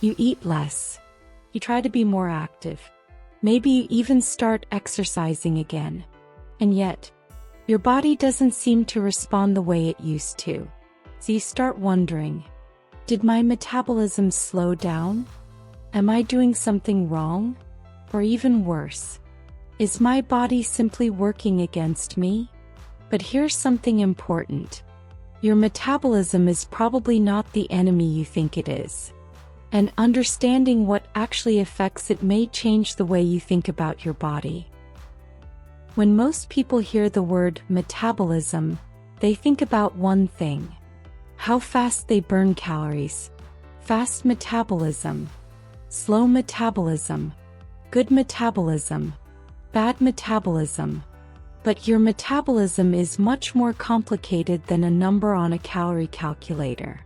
You eat less. You try to be more active. Maybe you even start exercising again. And yet, your body doesn't seem to respond the way it used to. So you start wondering, did my metabolism slow down? Am I doing something wrong? Or even worse, is my body simply working against me? But here's something important. Your metabolism is probably not the enemy you think it is. And understanding what actually affects it may change the way you think about your body. When most people hear the word metabolism, they think about one thing: how fast they burn calories. Fast metabolism, slow metabolism, good metabolism, bad metabolism. But your metabolism is much more complicated than a number on a calorie calculator.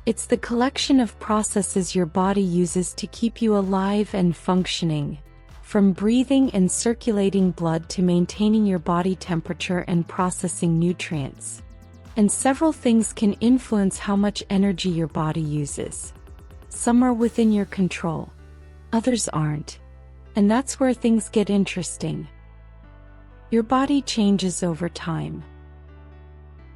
It's the collection of processes your body uses to keep you alive and functioning, from breathing and circulating blood to maintaining your body temperature and processing nutrients. And several things can influence how much energy your body uses. Some are within your control, others aren't. And that's where things get interesting. Your body changes over time.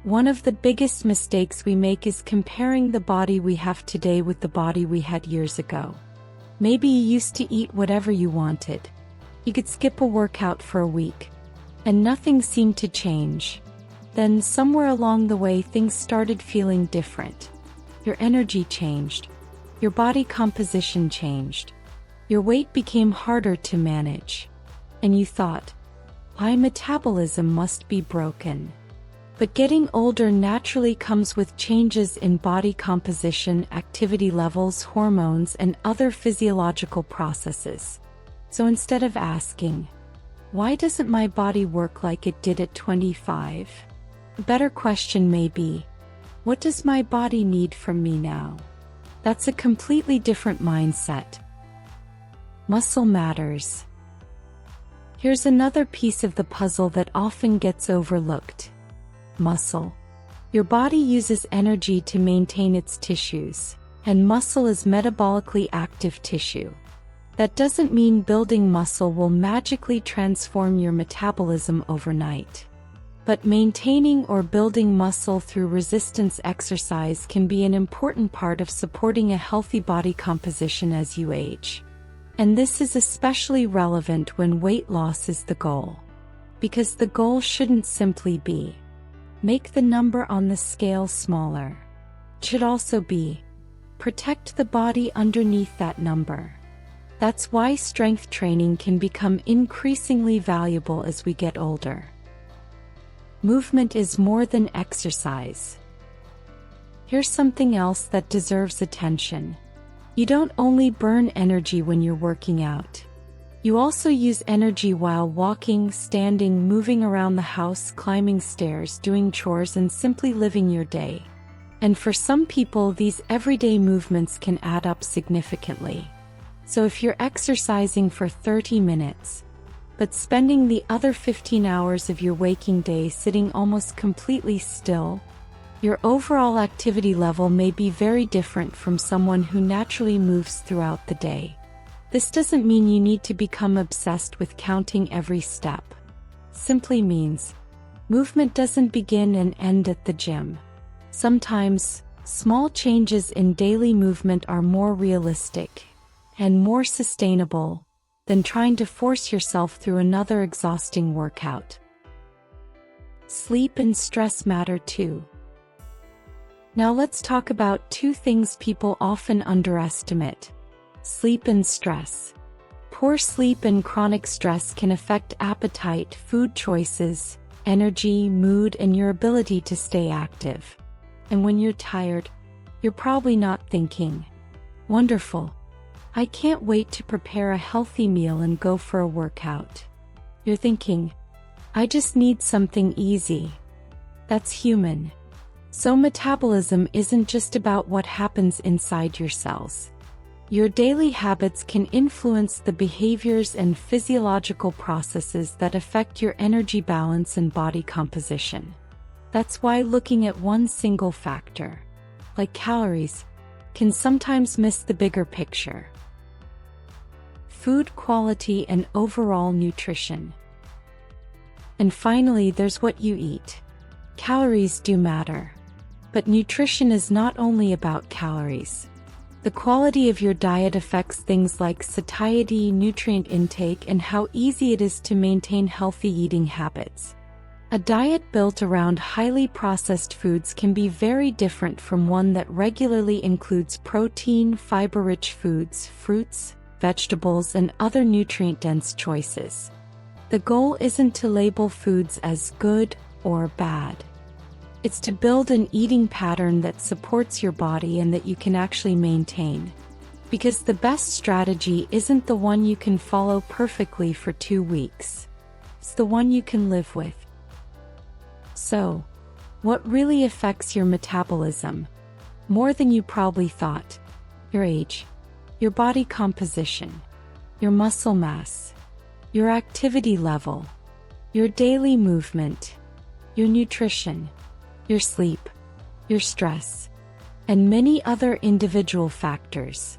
One of the biggest mistakes we make is comparing the body we have today with the body we had years ago. Maybe you used to eat whatever you wanted. You could skip a workout for a week, and nothing seemed to change. Then somewhere along the way things started feeling different. Your energy changed. Your body composition changed. Your weight became harder to manage. And you thought, my metabolism must be broken. But getting older naturally comes with changes in body composition, activity levels, hormones, and other physiological processes. So instead of asking, why doesn't my body work like it did at 25? A better question may be, what does my body need from me now? That's a completely different mindset. Muscle matters. Here's another piece of the puzzle that often gets overlooked. Muscle. Your body uses energy to maintain its tissues, and muscle is metabolically active tissue. That doesn't mean building muscle will magically transform your metabolism overnight. But maintaining or building muscle through resistance exercise can be an important part of supporting a healthy body composition as you age. And this is especially relevant when weight loss is the goal. Because the goal shouldn't simply be, make the number on the scale smaller. It should also be, protect the body underneath that number. That's why strength training can become increasingly valuable as we get older. Movement is more than exercise. Here's something else that deserves attention. You don't only burn energy when you're working out. You also use energy while walking, standing, moving around the house, climbing stairs, doing chores, and simply living your day. And for some people, these everyday movements can add up significantly. So if you're exercising for 30 minutes, but spending the other 15 hours of your waking day sitting almost completely still, your overall activity level may be very different from someone who naturally moves throughout the day. This doesn't mean you need to become obsessed with counting every step. Simply means, movement doesn't begin and end at the gym. Sometimes, small changes in daily movement are more realistic and more sustainable than trying to force yourself through another exhausting workout. Sleep and stress matter too. Now let's talk about two things people often underestimate: sleep and stress. Poor sleep and chronic stress can affect appetite, food choices, energy, mood, and your ability to stay active. And when you're tired, you're probably not thinking, "Wonderful, I can't wait to prepare a healthy meal and go for a workout." You're thinking, "I just need something easy." That's human. So metabolism isn't just about what happens inside your cells. Your daily habits can influence the behaviors and physiological processes that affect your energy balance and body composition. That's why looking at one single factor, like calories, can sometimes miss the bigger picture. Food quality and overall nutrition. And finally, there's what you eat. Calories do matter. But nutrition is not only about calories. The quality of your diet affects things like satiety, nutrient intake, and how easy it is to maintain healthy eating habits. A diet built around highly processed foods can be very different from one that regularly includes protein, fiber-rich foods, fruits, vegetables, and other nutrient-dense choices. The goal isn't to label foods as good or bad. It's to build an eating pattern that supports your body and that you can actually maintain. Because the best strategy isn't the one you can follow perfectly for 2 weeks. It's the one you can live with. So, what really affects your metabolism? More than you probably thought. Your age, your body composition, your muscle mass, your activity level, your daily movement, your nutrition, your sleep, your stress, and many other individual factors.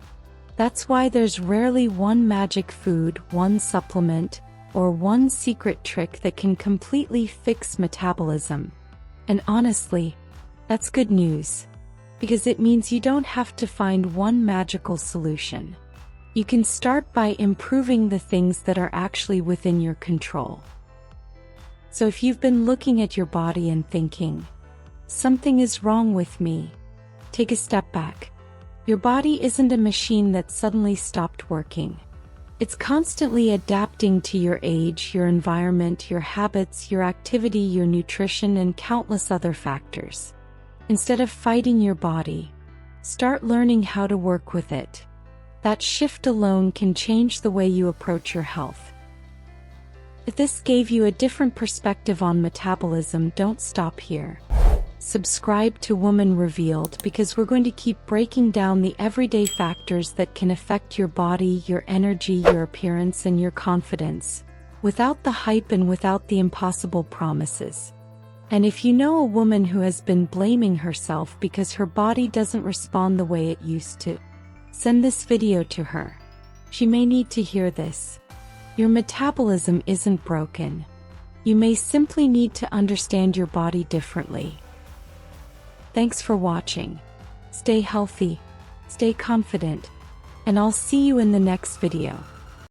That's why there's rarely one magic food, one supplement, or one secret trick that can completely fix metabolism. And honestly, that's good news, because it means you don't have to find one magical solution. You can start by improving the things that are actually within your control. So if you've been looking at your body and thinking, something is wrong with me, take a step back. Your body isn't a machine that suddenly stopped working. It's constantly adapting to your age, your environment, your habits, your activity, your nutrition, and countless other factors. Instead of fighting your body, start learning how to work with it. That shift alone can change the way you approach your health. If this gave you a different perspective on metabolism, don't stop here. Subscribe to Woman Revealed, because we're going to keep breaking down the everyday factors that can affect your body, your energy, your appearance, and your confidence, without the hype and without the impossible promises. And if you know a woman who has been blaming herself because her body doesn't respond the way it used to, send this video to her. She may need to hear this. Your metabolism isn't broken. You may simply need to understand your body differently. Thanks for watching. Stay healthy, stay confident, and I'll see you in the next video.